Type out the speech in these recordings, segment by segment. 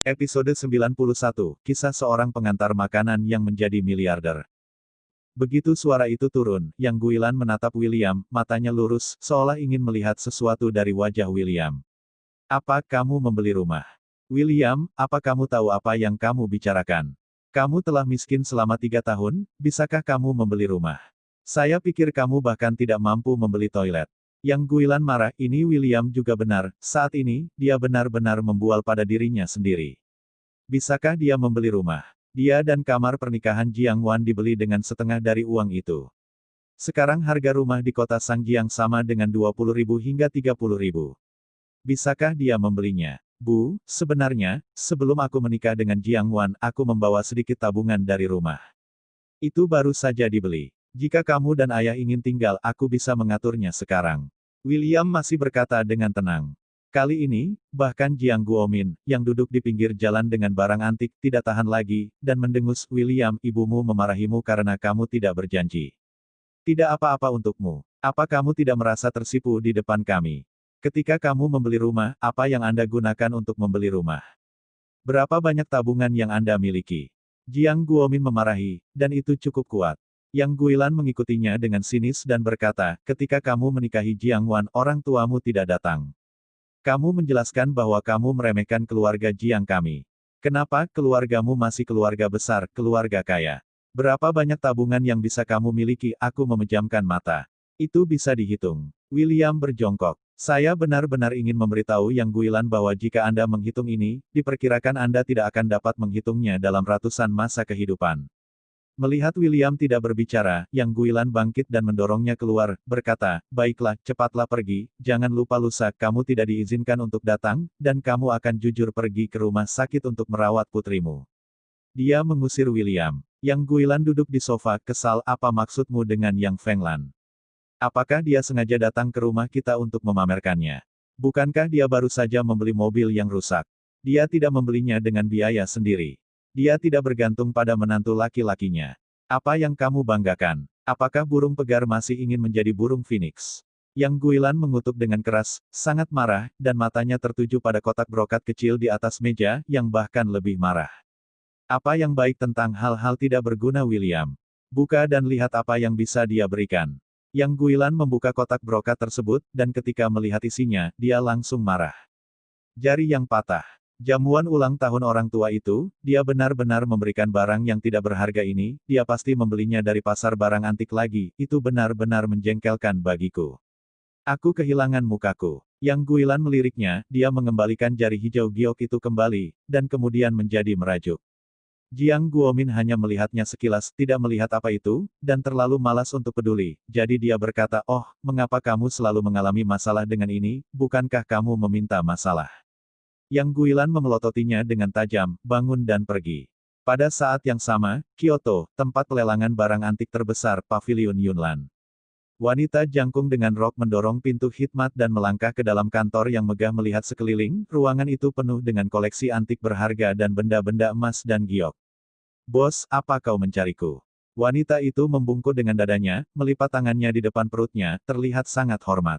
Episode 91, Kisah Seorang Pengantar Makanan yang Menjadi Miliarder. Begitu suara itu turun, Yang Guilan menatap William, matanya lurus, seolah ingin melihat sesuatu dari wajah William. Apa kamu membeli rumah? William, apa kamu tahu apa yang kamu bicarakan? Kamu telah miskin selama 3 tahun, bisakah kamu membeli rumah? Saya pikir kamu bahkan tidak mampu membeli toilet. Yang Guilan marah, ini William juga benar, saat ini, dia benar-benar membual pada dirinya sendiri. Bisakah dia membeli rumah? Dia dan kamar pernikahan Jiang Wan dibeli dengan setengah dari uang itu. Sekarang harga rumah di kota Sangjiang sama dengan 20.000 hingga 30.000. Bisakah dia membelinya? Bu, sebenarnya, sebelum aku menikah dengan Jiang Wan, aku membawa sedikit tabungan dari rumah. Itu baru saja dibeli. Jika kamu dan ayah ingin tinggal, aku bisa mengaturnya sekarang. William masih berkata dengan tenang. Kali ini, bahkan Jiang Guomin, yang duduk di pinggir jalan dengan barang antik, tidak tahan lagi, dan mendengus, William, ibumu memarahimu karena kamu tidak berjanji. Tidak apa-apa untukmu. Apa kamu tidak merasa tersipu di depan kami? Ketika kamu membeli rumah, apa yang Anda gunakan untuk membeli rumah? Berapa banyak tabungan yang Anda miliki? Jiang Guomin memarahi, dan itu cukup kuat. Yang Guilan mengikutinya dengan sinis dan berkata, ketika kamu menikahi Jiang Wan, orang tuamu tidak datang. Kamu menjelaskan bahwa kamu meremehkan keluarga Jiang kami. Kenapa keluargamu masih keluarga besar, keluarga kaya? Berapa banyak tabungan yang bisa kamu miliki? Aku memejamkan mata. Itu bisa dihitung. William berjongkok. Saya benar-benar ingin memberitahu Yang Guilan bahwa jika Anda menghitung ini, diperkirakan Anda tidak akan dapat menghitungnya dalam ratusan masa kehidupan. Melihat William tidak berbicara, Yang Guilan bangkit dan mendorongnya keluar, berkata, baiklah, cepatlah pergi, jangan lupa lusa, kamu tidak diizinkan untuk datang, dan kamu akan jujur pergi ke rumah sakit untuk merawat putrimu. Dia mengusir William. Yang Guilan duduk di sofa, kesal, apa maksudmu dengan Yang Fenglan? Apakah dia sengaja datang ke rumah kita untuk memamerkannya? Bukankah dia baru saja membeli mobil yang rusak? Dia tidak membelinya dengan biaya sendiri. Dia tidak bergantung pada menantu laki-lakinya. Apa yang kamu banggakan? Apakah burung pegar masih ingin menjadi burung phoenix? Yang Guilan mengutuk dengan keras, sangat marah, dan matanya tertuju pada kotak brokat kecil di atas meja, yang bahkan lebih marah. Apa yang baik tentang hal-hal tidak berguna William? Buka dan lihat apa yang bisa dia berikan. Yang Guilan membuka kotak brokat tersebut, dan ketika melihat isinya, dia langsung marah. Jari yang patah. Jamuan ulang tahun orang tua itu, dia benar-benar memberikan barang yang tidak berharga ini, dia pasti membelinya dari pasar barang antik lagi, itu benar-benar menjengkelkan bagiku. Aku kehilangan mukaku. Yang Guilan meliriknya, dia mengembalikan jari hijau giok itu kembali, dan kemudian menjadi merajuk. Jiang Guomin hanya melihatnya sekilas, tidak melihat apa itu, dan terlalu malas untuk peduli, jadi dia berkata, oh, mengapa kamu selalu mengalami masalah dengan ini, bukankah kamu meminta masalah? Yang Guilan memelototinya dengan tajam, bangun dan pergi. Pada saat yang sama, Kyoto, tempat pelelangan barang antik terbesar, Pavilion Yunlan. Wanita jangkung dengan rok mendorong pintu khidmat dan melangkah ke dalam kantor yang megah melihat sekeliling, ruangan itu penuh dengan koleksi antik berharga dan benda-benda emas dan giok. Bos, apa kau mencariku? Wanita itu membungkuk dengan dadanya, melipat tangannya di depan perutnya, terlihat sangat hormat.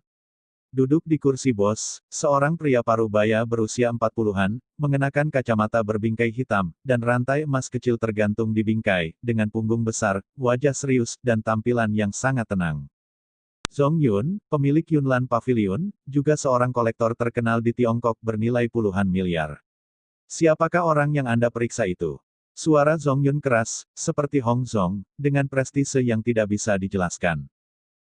Duduk di kursi bos, seorang pria parubaya berusia 40-an, mengenakan kacamata berbingkai hitam, dan rantai emas kecil tergantung di bingkai, dengan punggung besar, wajah serius, dan tampilan yang sangat tenang. Zhong Yun, pemilik Yunlan Pavilion, juga seorang kolektor terkenal di Tiongkok bernilai puluhan miliar. Siapakah orang yang Anda periksa itu? Suara Zhong Yun keras, seperti Hong Zhong, dengan prestise yang tidak bisa dijelaskan.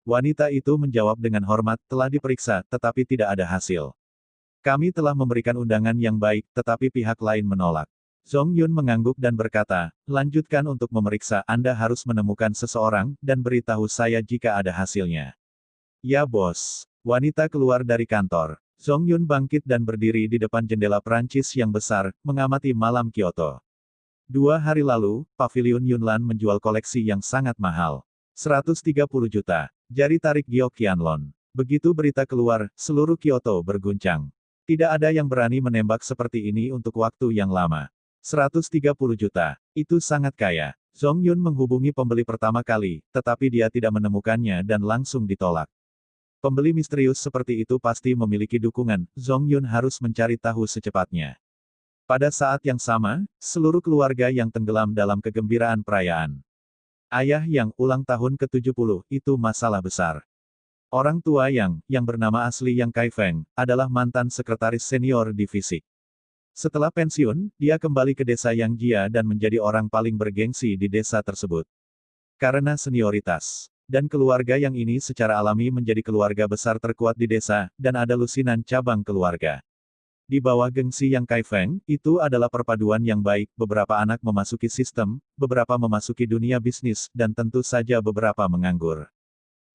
Wanita itu menjawab dengan hormat, telah diperiksa, tetapi tidak ada hasil. Kami telah memberikan undangan yang baik, tetapi pihak lain menolak. Zhong Yun mengangguk dan berkata, lanjutkan untuk memeriksa, Anda harus menemukan seseorang, dan beritahu saya jika ada hasilnya. Ya bos. Wanita keluar dari kantor. Zhong Yun bangkit dan berdiri di depan jendela Prancis yang besar, mengamati malam Kyoto. 2 hari lalu, Pavilion Yunlan menjual koleksi yang sangat mahal. 130 juta. Jari tarik Giok Qianlong. Begitu berita keluar, seluruh Kyoto berguncang. Tidak ada yang berani menembak seperti ini untuk waktu yang lama. 130 juta. Itu sangat kaya. Zhong Yun menghubungi pembeli pertama kali, tetapi dia tidak menemukannya dan langsung ditolak. Pembeli misterius seperti itu pasti memiliki dukungan, Zhong Yun harus mencari tahu secepatnya. Pada saat yang sama, seluruh keluarga yang tenggelam dalam kegembiraan perayaan. Ayah yang ulang tahun ke-70, itu masalah besar. Orang tua yang bernama asli Yang Kaifeng, adalah mantan sekretaris senior di FISIK. Setelah pensiun, dia kembali ke desa Yangjia dan menjadi orang paling bergengsi di desa tersebut. Karena senioritas. Dan keluarga yang ini secara alami menjadi keluarga besar terkuat di desa, dan ada lusinan cabang keluarga. Di bawah gengsi Yang Kaifeng, itu adalah perpaduan yang baik, beberapa anak memasuki sistem, beberapa memasuki dunia bisnis, dan tentu saja beberapa menganggur.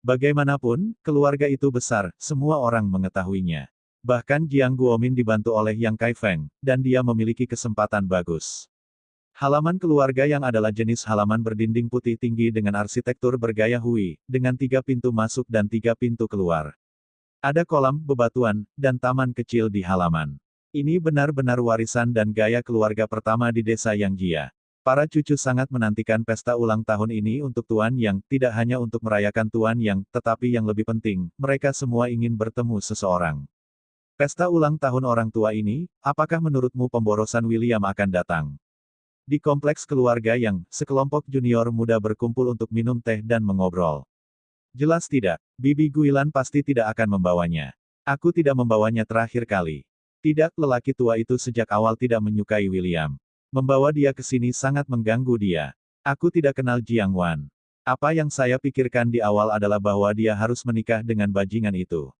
Bagaimanapun, keluarga itu besar, semua orang mengetahuinya. Bahkan Jiang Guomin dibantu oleh Yang Kaifeng, dan dia memiliki kesempatan bagus. Halaman keluarga yang adalah jenis halaman berdinding putih tinggi dengan arsitektur bergaya Hui, dengan 3 pintu masuk dan 3 pintu keluar. Ada kolam, bebatuan, dan taman kecil di halaman. Ini benar-benar warisan dan gaya keluarga pertama di desa Yangjia. Para cucu sangat menantikan pesta ulang tahun ini untuk Tuan Yang, tidak hanya untuk merayakan Tuan Yang, tetapi yang lebih penting, mereka semua ingin bertemu seseorang. Pesta ulang tahun orang tua ini, apakah menurutmu pemborosan William akan datang? Di kompleks keluarga Yang, sekelompok junior muda berkumpul untuk minum teh dan mengobrol. Jelas tidak, Bibi Guilan pasti tidak akan membawanya. Aku tidak membawanya terakhir kali. Tidak, lelaki tua itu sejak awal tidak menyukai William. Membawa dia ke sini sangat mengganggu dia. Aku tidak kenal Jiang Wan. Apa yang saya pikirkan di awal adalah bahwa dia harus menikah dengan bajingan itu.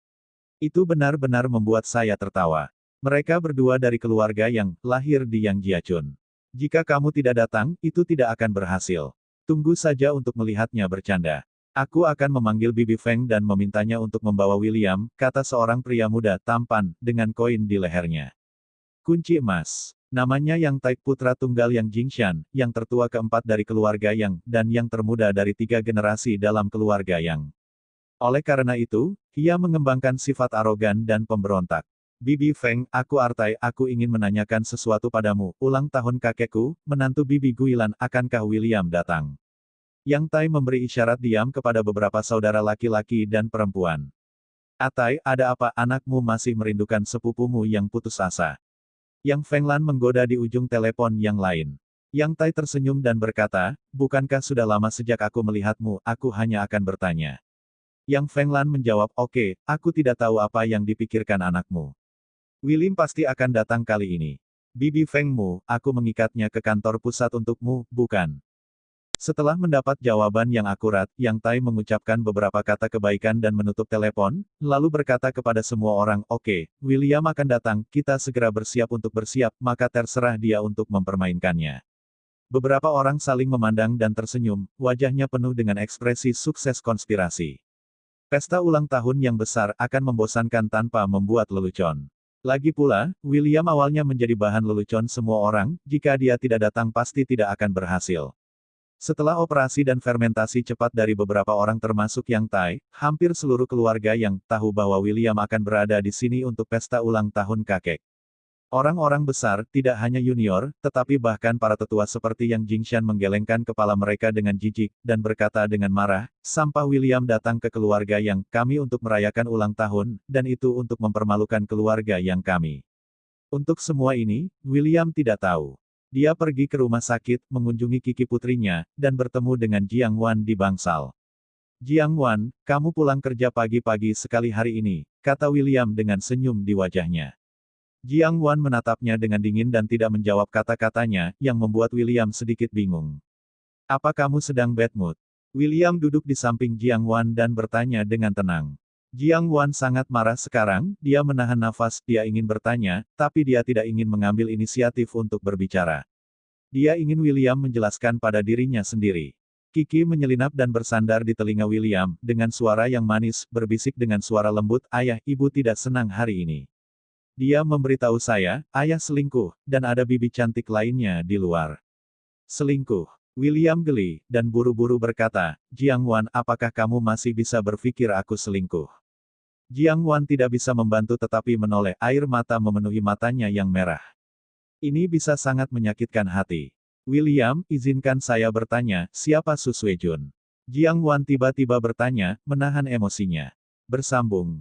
Itu benar-benar membuat saya tertawa. Mereka berdua dari keluarga yang lahir di Yangjiachun. Jika kamu tidak datang, itu tidak akan berhasil. Tunggu saja untuk melihatnya bercanda. Aku akan memanggil Bibi Feng dan memintanya untuk membawa William, kata seorang pria muda tampan, dengan koin di lehernya. Kunci emas. Namanya Yang Tai, putra tunggal Yang Jingshan, yang tertua keempat dari keluarga Yang, dan yang termuda dari 3 generasi dalam keluarga Yang. Oleh karena itu, ia mengembangkan sifat arogan dan pemberontak. Bibi Feng, aku Artai, aku ingin menanyakan sesuatu padamu, ulang tahun kakekku, menantu Bibi Guilan, akankah William datang? Yang Tai memberi isyarat diam kepada beberapa saudara laki-laki dan perempuan. Atai, ada apa, anakmu masih merindukan sepupumu yang putus asa? Yang Fenglan menggoda di ujung telepon yang lain. Yang Tai tersenyum dan berkata, bukankah sudah lama sejak aku melihatmu, aku hanya akan bertanya. Yang Fenglan menjawab, oke, aku tidak tahu apa yang dipikirkan anakmu. William pasti akan datang kali ini. Bibi Fengmu, aku mengikatnya ke kantor pusat untukmu, bukan? Setelah mendapat jawaban yang akurat, Yang Tai mengucapkan beberapa kata kebaikan dan menutup telepon, lalu berkata kepada semua orang, oke, William akan datang, kita segera bersiap untuk bersiap, maka terserah dia untuk mempermainkannya. Beberapa orang saling memandang dan tersenyum, wajahnya penuh dengan ekspresi sukses konspirasi. Pesta ulang tahun yang besar akan membosankan tanpa membuat lelucon. Lagi pula, William awalnya menjadi bahan lelucon semua orang, jika dia tidak datang pasti tidak akan berhasil. Setelah operasi dan fermentasi cepat dari beberapa orang termasuk Yang Tai, hampir seluruh keluarga Yang tahu bahwa William akan berada di sini untuk pesta ulang tahun kakek. Orang-orang besar, tidak hanya junior, tetapi bahkan para tetua seperti Yang Jingshan menggelengkan kepala mereka dengan jijik, dan berkata dengan marah, sampah William datang ke keluarga Yang kami untuk merayakan ulang tahun, dan itu untuk mempermalukan keluarga Yang kami. Untuk semua ini, William tidak tahu. Dia pergi ke rumah sakit, mengunjungi Kiki putrinya, dan bertemu dengan Jiang Wan di bangsal. Jiang Wan, kamu pulang kerja pagi-pagi sekali hari ini, kata William dengan senyum di wajahnya. Jiang Wan menatapnya dengan dingin dan tidak menjawab kata-katanya, yang membuat William sedikit bingung. Apa kamu sedang bad mood? William duduk di samping Jiang Wan dan bertanya dengan tenang. Jiang Wan sangat marah sekarang, dia menahan nafas, dia ingin bertanya, tapi dia tidak ingin mengambil inisiatif untuk berbicara. Dia ingin William menjelaskan pada dirinya sendiri. Kiki menyelinap dan bersandar di telinga William, dengan suara yang manis, berbisik dengan suara lembut, ayah, ibu tidak senang hari ini. Dia memberitahu saya, ayah selingkuh, dan ada bibi cantik lainnya di luar. Selingkuh. William geli, dan buru-buru berkata, Jiang Wan, apakah kamu masih bisa berpikir aku selingkuh? Jiang Wan tidak bisa membantu tetapi menoleh, air mata memenuhi matanya yang merah. Ini bisa sangat menyakitkan hati. William, izinkan saya bertanya, siapa Su Suejun? Jiang Wan tiba-tiba bertanya, menahan emosinya. Bersambung.